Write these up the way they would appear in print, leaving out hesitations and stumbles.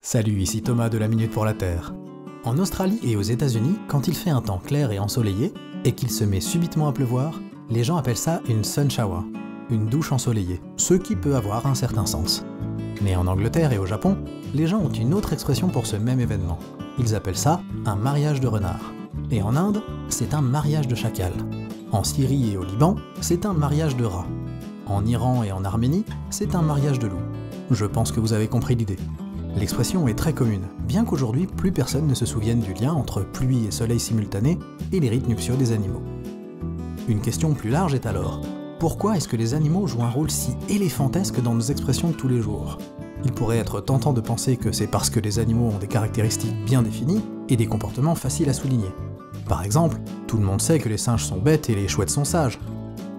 Salut, ici Thomas de la Minute pour la Terre. En Australie et aux États-Unis, quand il fait un temps clair et ensoleillé, et qu'il se met subitement à pleuvoir, les gens appellent ça une sun shower, une douche ensoleillée, ce qui peut avoir un certain sens. Mais en Angleterre et au Japon, les gens ont une autre expression pour ce même événement. Ils appellent ça un mariage de renard. Et en Inde, c'est un mariage de chacal. En Syrie et au Liban, c'est un mariage de rat. En Iran et en Arménie, c'est un mariage de loup. Je pense que vous avez compris l'idée. L'expression est très commune, bien qu'aujourd'hui plus personne ne se souvienne du lien entre pluie et soleil simultanés et les rites nuptiaux des animaux. Une question plus large est alors, pourquoi est-ce que les animaux jouent un rôle si éléphantesque dans nos expressions de tous les jours ? Il pourrait être tentant de penser que c'est parce que les animaux ont des caractéristiques bien définies et des comportements faciles à souligner. Par exemple, tout le monde sait que les singes sont bêtes et les chouettes sont sages.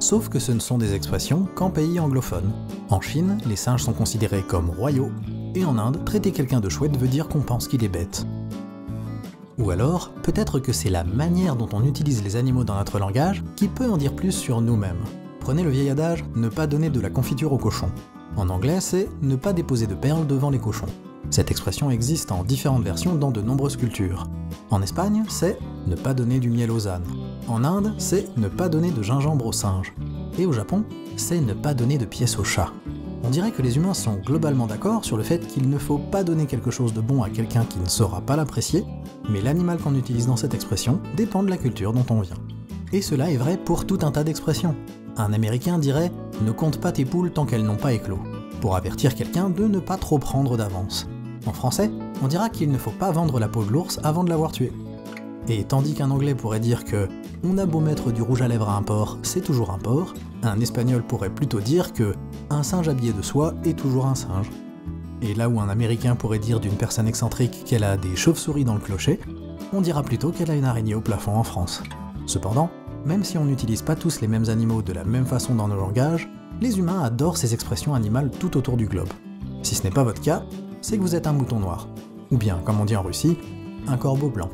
Sauf que ce ne sont des expressions qu'en pays anglophones. En Chine, les singes sont considérés comme royaux, et en Inde, traiter quelqu'un de chouette veut dire qu'on pense qu'il est bête. Ou alors, peut-être que c'est la manière dont on utilise les animaux dans notre langage qui peut en dire plus sur nous-mêmes. Prenez le vieil adage « ne pas donner de la confiture aux cochons ». En anglais, c'est « ne pas déposer de perles devant les cochons ». Cette expression existe en différentes versions dans de nombreuses cultures. En Espagne, c'est « ne pas donner du miel aux ânes ». En Inde, c'est « ne pas donner de gingembre aux singes ». Et au Japon, c'est « ne pas donner de pièces aux chats ». On dirait que les humains sont globalement d'accord sur le fait qu'il ne faut pas donner quelque chose de bon à quelqu'un qui ne saura pas l'apprécier, mais l'animal qu'on utilise dans cette expression dépend de la culture dont on vient. Et cela est vrai pour tout un tas d'expressions. Un Américain dirait « ne compte pas tes poules tant qu'elles n'ont pas éclos », pour avertir quelqu'un de ne pas trop prendre d'avance. En français, on dira qu'il ne faut pas vendre la peau de l'ours avant de l'avoir tué. Et tandis qu'un anglais pourrait dire que « on a beau mettre du rouge à lèvres à un porc, c'est toujours un porc », un espagnol pourrait plutôt dire que « un singe habillé de soie est toujours un singe ». Et là où un américain pourrait dire d'une personne excentrique qu'elle a des chauves-souris dans le clocher, on dira plutôt qu'elle a une araignée au plafond en France. Cependant, même si on n'utilise pas tous les mêmes animaux de la même façon dans nos langages, les humains adorent ces expressions animales tout autour du globe. Si ce n'est pas votre cas, c'est que vous êtes un mouton noir. Ou bien, comme on dit en Russie, un corbeau blanc.